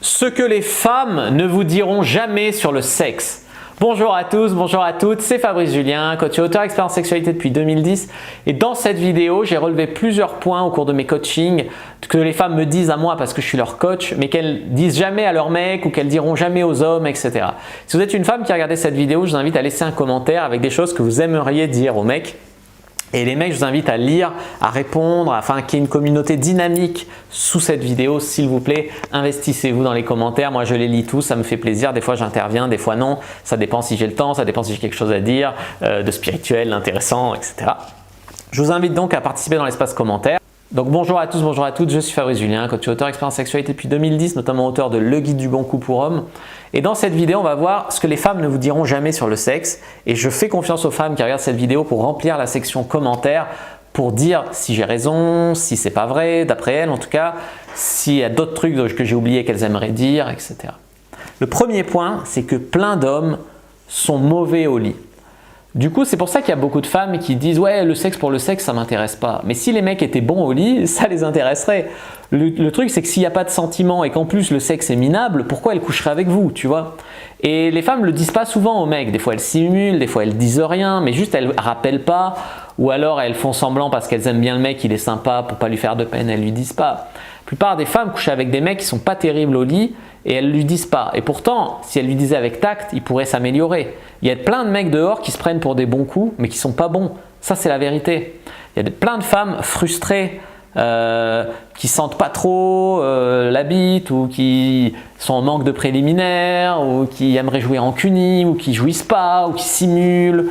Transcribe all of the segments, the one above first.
Ce que les femmes ne vous diront jamais sur le sexe. Bonjour à tous, bonjour à toutes, c'est Fabrice Julien, coach et auteur expert en sexualité depuis 2010 et dans cette vidéo, j'ai relevé plusieurs points au cours de mes coachings que les femmes me disent à moi parce que je suis leur coach mais qu'elles disent jamais à leur mec ou qu'elles diront jamais aux hommes, etc. Si vous êtes une femme qui a regardé cette vidéo, je vous invite à laisser un commentaire avec des choses que vous aimeriez dire aux mecs. Et les mecs, je vous invite à lire, à répondre, afin qu'il y ait une communauté dynamique sous cette vidéo. S'il vous plaît, investissez-vous dans les commentaires. Moi, je les lis tous, ça me fait plaisir. Des fois, j'interviens, des fois non. Ça dépend si j'ai le temps, ça dépend si j'ai quelque chose à dire, de spirituel, d'intéressant, etc. Je vous invite donc à participer dans l'espace commentaire. Donc bonjour à tous, bonjour à toutes, je suis Fabrice Julien, coach et auteur expert en sexualité depuis 2010, notamment auteur de Le Guide du Bon Coup pour Hommes. Et dans cette vidéo, on va voir ce que les femmes ne vous diront jamais sur le sexe. Et je fais confiance aux femmes qui regardent cette vidéo pour remplir la section commentaires, pour dire si j'ai raison, si c'est pas vrai, d'après elles en tout cas, s'il y a d'autres trucs que j'ai oubliés qu'elles aimeraient dire, etc. Le premier point, c'est que plein d'hommes sont mauvais au lit. Du coup, c'est pour ça qu'il y a beaucoup de femmes qui disent « ouais, le sexe pour le sexe, ça m'intéresse pas ». Mais si les mecs étaient bons au lit, ça les intéresserait. Le truc, c'est que s'il n'y a pas de sentiment et qu'en plus le sexe est minable, pourquoi elles coucheraient avec vous, tu vois? Et les femmes ne le disent pas souvent aux mecs. Des fois, elles simulent, des fois, elles disent rien, mais juste elles rappellent pas. Ou alors, elles font semblant parce qu'elles aiment bien le mec, il est sympa, pour pas lui faire de peine, elles lui disent pas. La plupart des femmes couchent avec des mecs qui sont pas terribles au lit et elles lui disent pas. Et pourtant, si elles lui disaient avec tact, il pourrait s'améliorer. Il y a plein de mecs dehors qui se prennent pour des bons coups, mais qui sont pas bons. Ça, c'est la vérité. Il y a plein de femmes frustrées qui sentent pas trop la bite ou qui sont en manque de préliminaires ou qui aimeraient jouer en cuni ou qui jouissent pas ou qui simulent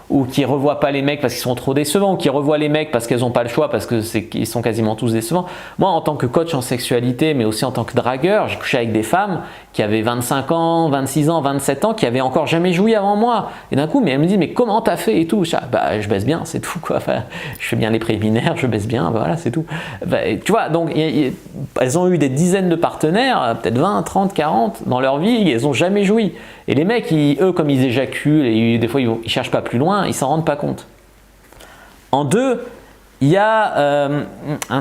ou qui ne revoient pas les mecs parce qu'ils sont trop décevants, ou qui revoient les mecs parce qu'elles n'ont pas le choix, parce qu'ils sont quasiment tous décevants. Moi, en tant que coach en sexualité, mais aussi en tant que dragueur, j'ai couché avec des femmes qui avaient 25 ans, 26 ans, 27 ans, qui avaient encore jamais joui avant moi. Et d'un coup, mais elles me disent, mais comment t'as fait et tout? Bah, je baisse bien, c'est tout, quoi. Enfin, je fais bien les préliminaires, je baisse bien, voilà, c'est tout. Bah, tu vois, donc, elles ont eu des dizaines de partenaires, peut-être 20, 30, 40 dans leur vie, et elles n'ont jamais joui. Et les mecs, eux, comme ils éjaculent, et des fois, ils ne cherchent pas plus loin, ils ne s'en rendent pas compte. En deux, il y a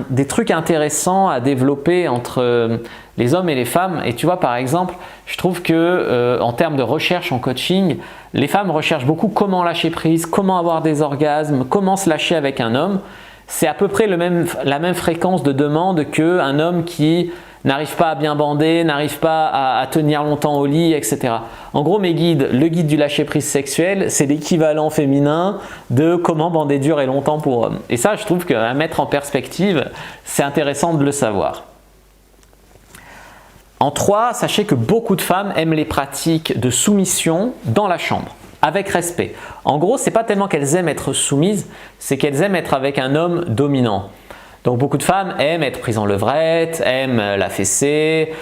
des trucs intéressants à développer entre les hommes et les femmes. Et tu vois, par exemple, je trouve que en termes de recherche en coaching, les femmes recherchent beaucoup comment lâcher prise, comment avoir des orgasmes, comment se lâcher avec un homme. C'est à peu près la même fréquence de demande qu'un homme qui n'arrive pas à bien bander, n'arrive pas à tenir longtemps au lit, etc. En gros, mes guides, le guide du lâcher-prise sexuel, c'est l'équivalent féminin de comment bander dur et longtemps pour hommes. Et ça, je trouve qu'à mettre en perspective, c'est intéressant de le savoir. En 3, sachez que beaucoup de femmes aiment les pratiques de soumission dans la chambre, avec respect. En gros, ce n'est pas tellement qu'elles aiment être soumises, c'est qu'elles aiment être avec un homme dominant. Donc beaucoup de femmes aiment être prises en levrette, aiment la fessée,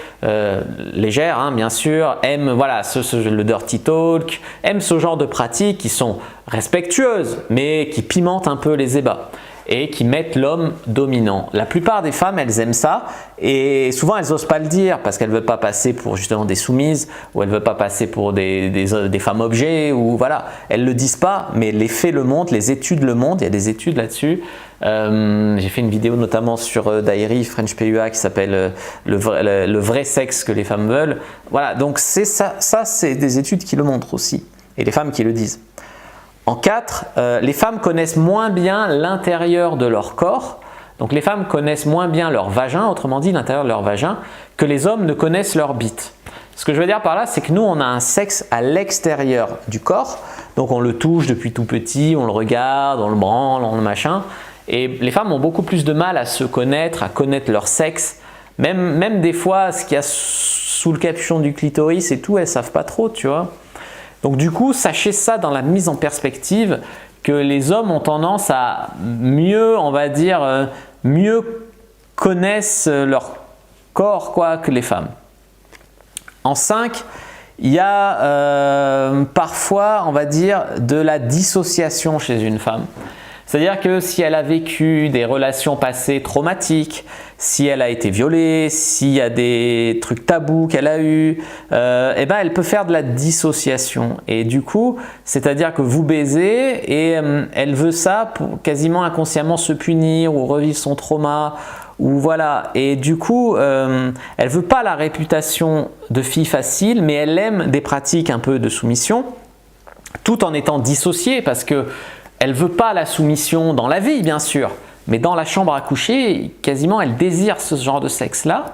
légère hein, bien sûr, aiment voilà, le dirty talk, aiment ce genre de pratiques qui sont respectueuses mais qui pimentent un peu les ébats et qui mettent l'homme dominant. La plupart des femmes, elles aiment ça et souvent elles n'osent pas le dire parce qu'elles ne veulent pas passer pour justement des soumises ou elles ne veulent pas passer pour des femmes objets ou voilà. Elles ne le disent pas mais les faits le montrent, les études le montrent, il y a des études là-dessus. J'ai fait une vidéo notamment sur Diary French PUA qui s'appelle le vrai sexe que les femmes veulent. Voilà, donc c'est ça c'est des études qui le montrent aussi et les femmes qui le disent. En 4, les femmes connaissent moins bien l'intérieur de leur corps. Donc les femmes connaissent moins bien leur vagin, autrement dit l'intérieur de leur vagin, que les hommes ne connaissent leur bite. Ce que je veux dire par là, c'est que nous, on a un sexe à l'extérieur du corps. Donc on le touche depuis tout petit, on le regarde, on le branle, on le machin. Et les femmes ont beaucoup plus de mal à se connaître, à connaître leur sexe. Même des fois, ce qu'il y a sous le capuchon du clitoris et tout, elles ne savent pas trop, tu vois. Donc du coup, sachez ça dans la mise en perspective que les hommes ont tendance à mieux, on va dire, mieux connaissent leur corps quoi, que les femmes. En 5, il y a parfois, on va dire, de la dissociation chez une femme. C'est-à-dire que si elle a vécu des relations passées traumatiques, si elle a été violée, s'il y a des trucs tabous qu'elle a eu, eh ben elle peut faire de la dissociation. Et du coup, c'est-à-dire que vous baisez et elle veut ça pour quasiment inconsciemment se punir ou revivre son trauma Ou voilà, et du coup, elle veut pas la réputation de fille facile, mais elle aime des pratiques un peu de soumission, tout en étant dissociée, parce que elle veut pas la soumission dans la vie, bien sûr, mais dans la chambre à coucher, quasiment, elle désire ce genre de sexe-là.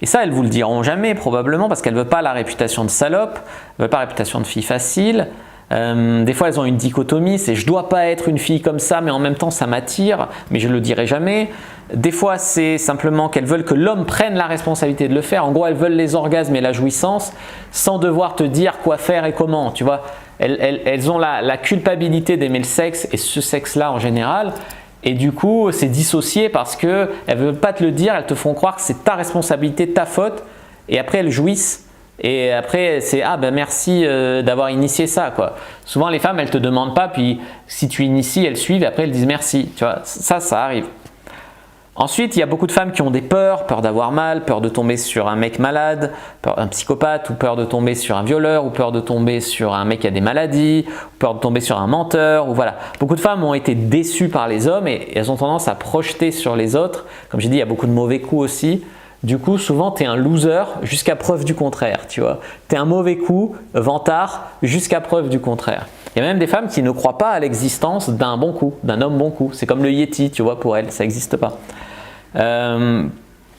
Et ça, elles vous le diront jamais probablement parce qu'elles ne veulent pas la réputation de salope, elles ne veulent pas la réputation de fille facile. Des fois, elles ont une dichotomie, c'est je dois pas être une fille comme ça, mais en même temps, ça m'attire, mais je le dirai jamais. Des fois, c'est simplement qu'elles veulent que l'homme prenne la responsabilité de le faire. En gros, elles veulent les orgasmes et la jouissance sans devoir te dire quoi faire et comment. Tu vois, elles ont la culpabilité d'aimer le sexe et ce sexe-là en général. Et du coup, c'est dissocié parce qu'elles ne veulent pas te le dire, elles te font croire que c'est ta responsabilité, ta faute. Et après, elles jouissent. Et après, c'est « Ah ben merci d'avoir initié ça. » quoi. Souvent, les femmes, elles ne te demandent pas. Puis, si tu inities, elles suivent et après, elles disent « Merci. » Tu vois, ça arrive. Ensuite, il y a beaucoup de femmes qui ont des peurs, peur d'avoir mal, peur de tomber sur un mec malade, un psychopathe, ou peur de tomber sur un violeur, ou peur de tomber sur un mec qui a des maladies, ou peur de tomber sur un menteur, ou voilà. Beaucoup de femmes ont été déçues par les hommes et elles ont tendance à projeter sur les autres. Comme j'ai dit, il y a beaucoup de mauvais coups aussi. Du coup, souvent, tu es un loser jusqu'à preuve du contraire, tu vois. Tu es un mauvais coup, vantard, jusqu'à preuve du contraire. Il y a même des femmes qui ne croient pas à l'existence d'un bon coup, d'un homme bon coup. C'est comme le Yeti, tu vois, pour elles, ça n'existe pas.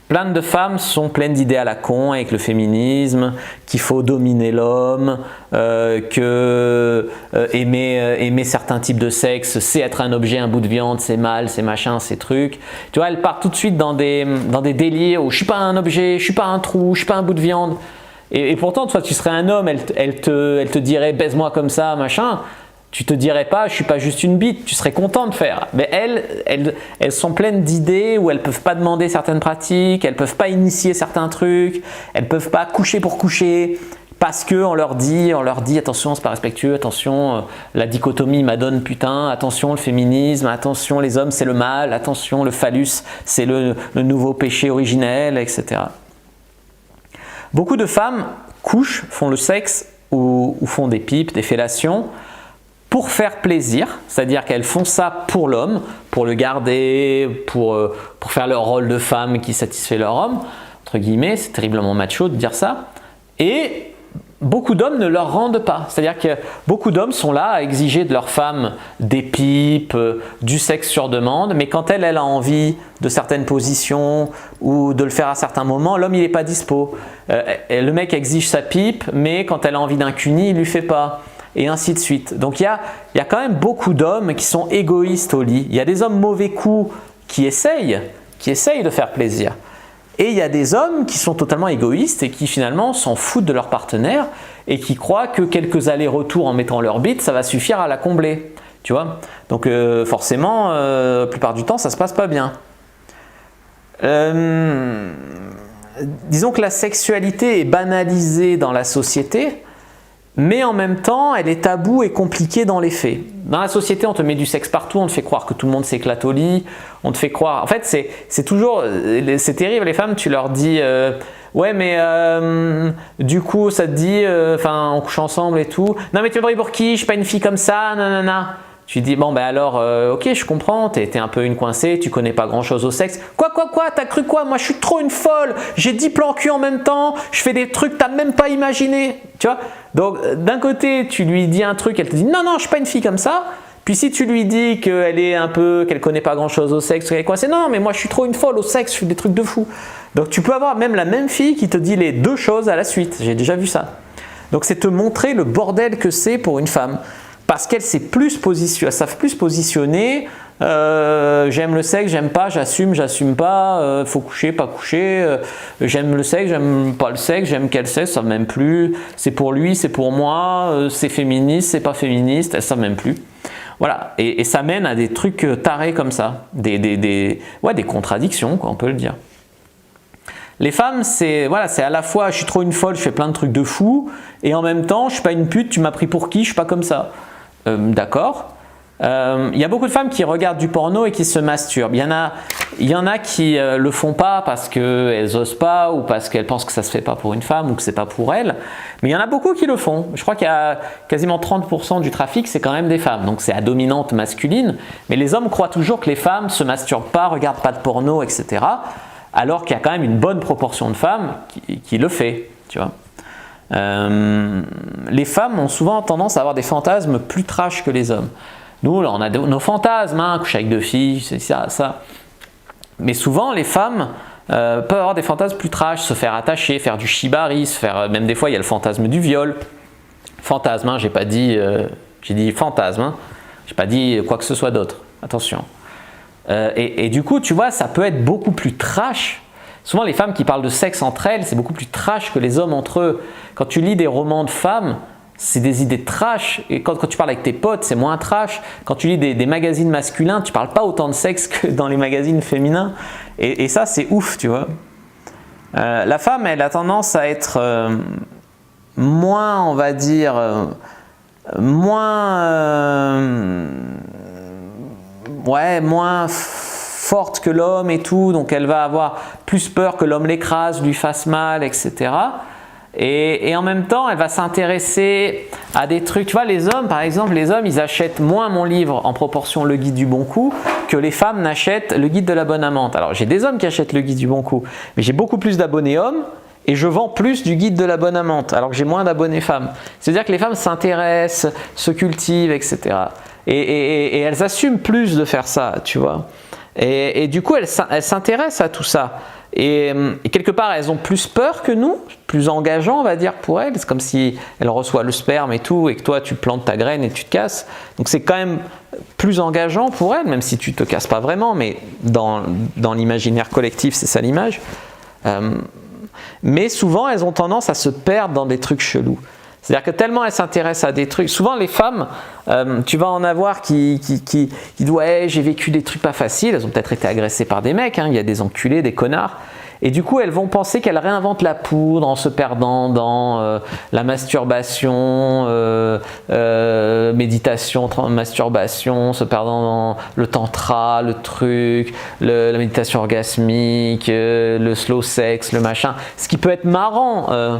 Plein de femmes sont pleines d'idées à la con avec le féminisme, qu'il faut dominer l'homme, que aimer certains types de sexe, c'est être un objet, un bout de viande, c'est mal, c'est machin, c'est truc. Tu vois, elles partent tout de suite dans des délires où je suis pas un objet, je suis pas un trou, je suis pas un bout de viande. Et pourtant, toi, tu serais un homme, elle te dirait baise-moi comme ça, machin. Tu te dirais pas, je suis pas juste une bite, tu serais content de faire. Mais elles sont pleines d'idées où elles peuvent pas demander certaines pratiques, elles peuvent pas initier certains trucs, elles peuvent pas coucher pour coucher parce que on leur dit attention, c'est pas respectueux, attention, la dichotomie madone putain, attention le féminisme, attention les hommes c'est le mal, attention le phallus c'est le nouveau péché originel, etc. Beaucoup de femmes couchent, font le sexe ou font des pipes, des fellations pour faire plaisir, c'est-à-dire qu'elles font ça pour l'homme, pour le garder, pour faire leur rôle de femme qui satisfait leur homme, entre guillemets, c'est terriblement macho de dire ça, et beaucoup d'hommes ne leur rendent pas, c'est-à-dire que beaucoup d'hommes sont là à exiger de leur femme des pipes, du sexe sur demande, mais quand elle a envie de certaines positions ou de le faire à certains moments, l'homme il n'est pas dispo. Le mec exige sa pipe, mais quand elle a envie d'un cuni, il ne lui fait pas. Et ainsi de suite. Donc il y a quand même beaucoup d'hommes qui sont égoïstes au lit. Il y a des hommes mauvais coups qui essayent de faire plaisir. Et il y a des hommes qui sont totalement égoïstes et qui finalement s'en foutent de leur partenaire et qui croient que quelques allers-retours en mettant leur bite, ça va suffire à la combler. Tu vois? Donc forcément, la plupart du temps, ça se passe pas bien. Disons que la sexualité est banalisée dans la société, mais en même temps, elle est taboue et compliquée dans les faits. Dans la société, on te met du sexe partout, on te fait croire que tout le monde s'éclate au lit, on te fait croire… En fait, c'est toujours… C'est terrible, les femmes, tu leur dis ouais, mais du coup, ça te dit… Enfin, on couche ensemble et tout. Non, mais tu me pris pour qui? Je suis pas une fille comme ça, nanana. Tu dis, bon ben alors, ok, je comprends, t'es un peu une coincée, tu connais pas grand chose au sexe. Quoi, t'as cru quoi? Moi je suis trop une folle, j'ai 10 plans cul en même temps, je fais des trucs que t'as même pas imaginé. Tu vois? Donc d'un côté, tu lui dis un truc, elle te dit, non, je suis pas une fille comme ça. Puis si tu lui dis qu'elle connaît pas grand chose au sexe, qu'elle est coincée, non, mais moi je suis trop une folle au sexe, je fais des trucs de fou. Donc tu peux avoir même la même fille qui te dit les deux choses à la suite, j'ai déjà vu ça. Donc c'est te montrer le bordel que c'est pour une femme. Parce qu'elles savent plus positionner, j'aime le sexe, j'aime pas, j'assume pas, faut coucher, pas coucher, j'aime le sexe, j'aime pas le sexe, j'aime quel sexe, ça m'aime plus, c'est pour lui, c'est pour moi, c'est féministe, c'est pas féministe, elles savent même plus. Voilà, et ça mène à des trucs tarés comme ça, des contradictions, quoi, on peut le dire. Les femmes, c'est à la fois je suis trop une folle, je fais plein de trucs de fou, et en même temps je suis pas une pute, tu m'as pris pour qui, je suis pas comme ça. D'accord. Il y a beaucoup de femmes qui regardent du porno et qui se masturbent. Il y en a qui le font pas parce qu'elles osent pas ou parce qu'elles pensent que ça se fait pas pour une femme ou que c'est pas pour elles. Mais il y en a beaucoup qui le font. Je crois qu'il y a quasiment 30% du trafic, c'est quand même des femmes. Donc c'est à dominante masculine. Mais les hommes croient toujours que les femmes se masturbent pas, regardent pas de porno, etc. Alors qu'il y a quand même une bonne proportion de femmes qui le fait. Tu vois. Les femmes ont souvent tendance à avoir des fantasmes plus trash que les hommes. Nous, là, on a nos fantasmes, hein, coucher avec deux filles, c'est ça. Mais souvent, les femmes peuvent avoir des fantasmes plus trash, se faire attacher, faire du shibari, même des fois, il y a le fantasme du viol. Fantasme, hein, j'ai dit fantasme, hein, j'ai pas dit quoi que ce soit d'autre. Attention. Et du coup, tu vois, ça peut être beaucoup plus trash. Souvent, les femmes qui parlent de sexe entre elles, c'est beaucoup plus trash que les hommes entre eux. Quand tu lis des romans de femmes, c'est des idées trash, et quand tu parles avec tes potes, c'est moins trash. Quand tu lis des magazines masculins, tu parles pas autant de sexe que dans les magazines féminins, et ça c'est ouf, tu vois. La femme, elle a tendance à être moins, on va dire, moins forte que l'homme et tout, donc elle va avoir plus peur que l'homme l'écrase, lui fasse mal, etc. Et en même temps, elle va s'intéresser à des trucs. Tu vois, les hommes, par exemple, ils achètent moins mon livre en proportion Le Guide du Bon Coup que les femmes n'achètent Le Guide de la Bonne Amante. Alors, j'ai des hommes qui achètent Le Guide du Bon Coup, mais j'ai beaucoup plus d'abonnés hommes et je vends plus du Guide de la Bonne Amante, alors que j'ai moins d'abonnés femmes. C'est-à-dire que les femmes s'intéressent, se cultivent, etc. Et elles assument plus de faire ça, tu vois. Et du coup, elles s'intéressent à tout ça. Et quelque part, elles ont plus peur que nous, plus engageant, on va dire, pour elles. C'est comme si elles reçoivent le sperme et tout, et que toi, tu plantes ta graine et tu te casses. Donc, c'est quand même plus engageant pour elles, même si tu te casses pas vraiment, mais dans l'imaginaire collectif, c'est ça l'image. Mais souvent, elles ont tendance à se perdre dans des trucs chelous. C'est-à-dire que tellement elles s'intéressent à des trucs, souvent les femmes, tu vas en avoir qui disent ouais, j'ai vécu des trucs pas faciles, elles ont peut-être été agressées par des mecs, hein, il y a des enculés, des connards, et du coup elles vont penser qu'elles réinventent la poudre en se perdant dans la masturbation, méditation, masturbation, se perdant dans le tantra, le truc, la méditation orgasmique, le slow sex, le machin, ce qui peut être marrant de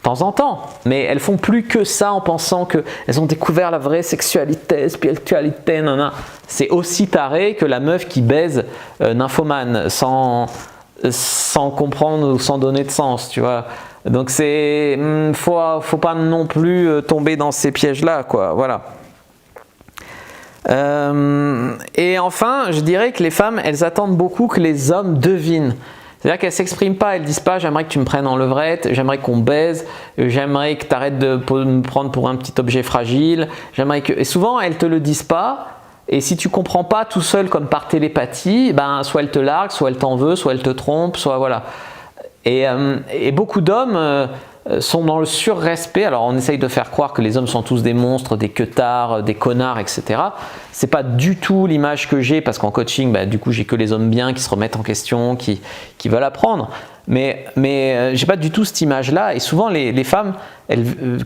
temps en temps, mais elles font plus que ça en pensant qu'elles ont découvert la vraie sexualité, spiritualité, nanana. C'est aussi taré que la meuf qui baise nymphomane sans comprendre ou sans donner de sens, tu vois. Donc faut pas non plus tomber dans ces pièges-là, quoi. Voilà. Et enfin, je dirais que les femmes, elles attendent beaucoup que les hommes devinent. C'est-à-dire qu'elles ne s'expriment pas, elles ne disent pas « j'aimerais que tu me prennes en levrette, j'aimerais qu'on baise, j'aimerais que tu arrêtes de me prendre pour un petit objet fragile, j'aimerais que… » Et souvent, elles ne te le disent pas, et si tu ne comprends pas tout seul comme par télépathie, ben, soit elles te larguent, soit elles t'en veulent, soit elles te trompent, soit voilà. Et beaucoup d'hommes sont dans le surrespect. Alors on essaye de faire croire que les hommes sont tous des monstres, des queutards, des connards, etc. C'est pas du tout l'image que j'ai, parce qu'en coaching, bah, du coup, j'ai que les hommes bien qui se remettent en question, qui veulent apprendre. Mais j'ai pas du tout cette image-là. Et souvent, les femmes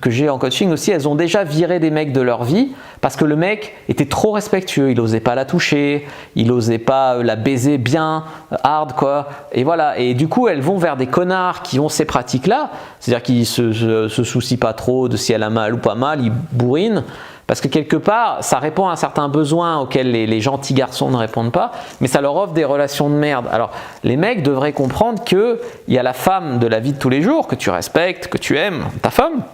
que j'ai en coaching aussi, elles ont déjà viré des mecs de leur vie parce que le mec était trop respectueux. Il n'osait pas la toucher, il n'osait pas la baiser bien, hard, quoi. Et voilà. Et du coup, elles vont vers des connards qui ont ces pratiques-là. C'est-à-dire qu'ils se soucient pas trop de si elle a mal ou pas mal, ils bourrinent. Parce que quelque part, ça répond à un certain besoin auquel les gentils garçons ne répondent pas, mais ça leur offre des relations de merde. Alors, les mecs devraient comprendre qu'il y a la femme de la vie de tous les jours, que tu respectes, que tu aimes, ta femme,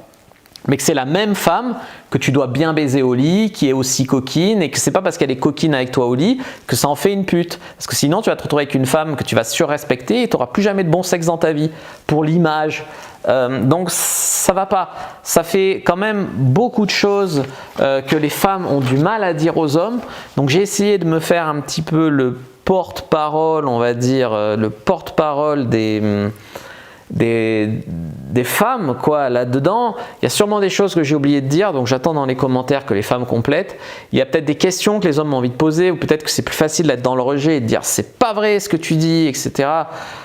mais que c'est la même femme que tu dois bien baiser au lit, qui est aussi coquine, et que c'est pas parce qu'elle est coquine avec toi au lit que ça en fait une pute. Parce que sinon, tu vas te retrouver avec une femme que tu vas surrespecter et tu n'auras plus jamais de bon sexe dans ta vie, pour l'image. Donc ça va pas. Ça fait quand même beaucoup de choses que les femmes ont du mal à dire aux hommes. Donc j'ai essayé de me faire un petit peu le porte-parole, on va dire, le porte-parole des femmes, quoi, là-dedans. Il y a sûrement des choses que j'ai oublié de dire, donc j'attends dans les commentaires que les femmes complètent. Il y a peut-être des questions que les hommes ont envie de poser, ou peut-être que c'est plus facile d'être dans le rejet et de dire c'est pas vrai ce que tu dis, etc.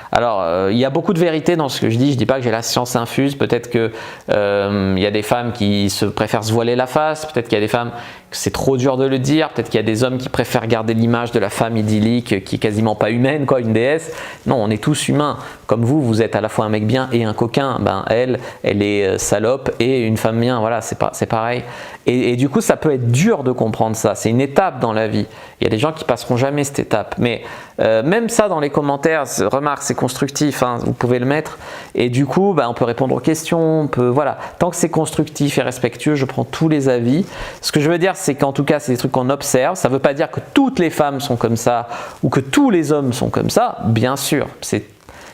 Alors, il y a beaucoup de vérité dans ce que je dis pas que j'ai la science infuse, peut-être que il y a des femmes qui préfèrent se voiler la face, peut-être qu'il y a des femmes qui c'est trop dur de le dire. Peut-être qu'il y a des hommes qui préfèrent garder l'image de la femme idyllique qui est quasiment pas humaine, quoi, une déesse. Non, on est tous humains. Comme vous, vous êtes à la fois un mec bien et un coquin. Ben elle est salope et une femme bien. Voilà, c'est pareil. Et du coup, ça peut être dur de comprendre ça. C'est une étape dans la vie. Il y a des gens qui passeront jamais cette étape. Mais même ça, dans les commentaires, remarque, c'est constructif. Hein, vous pouvez le mettre. Et du coup, ben, on peut répondre aux questions. On peut, voilà. Tant que c'est constructif et respectueux, je prends tous les avis. Ce que je veux dire, c'est qu'en tout cas, c'est des trucs qu'on observe. Ça ne veut pas dire que toutes les femmes sont comme ça ou que tous les hommes sont comme ça. Bien sûr,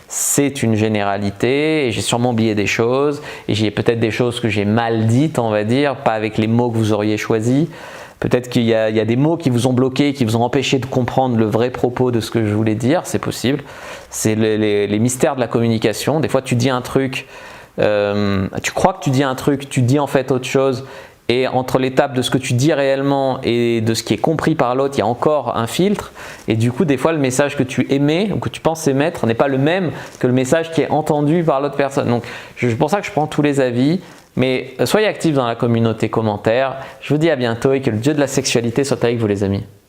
c'est une généralité et j'ai sûrement oublié des choses et j'ai peut-être des choses que j'ai mal dites, on va dire, pas avec les mots que vous auriez choisis. Peut-être qu'il y a des mots qui vous ont bloqué, qui vous ont empêché de comprendre le vrai propos de ce que je voulais dire, c'est possible. C'est les mystères de la communication. Des fois, tu dis un truc, tu crois que tu dis un truc, tu dis en fait autre chose. Et entre l'étape de ce que tu dis réellement et de ce qui est compris par l'autre, il y a encore un filtre. Et du coup, des fois, le message que tu émets ou que tu penses émettre n'est pas le même que le message qui est entendu par l'autre personne. Donc, c'est pour ça que je prends tous les avis. Mais soyez actifs dans la communauté commentaire. Je vous dis à bientôt et que le dieu de la sexualité soit avec vous, les amis.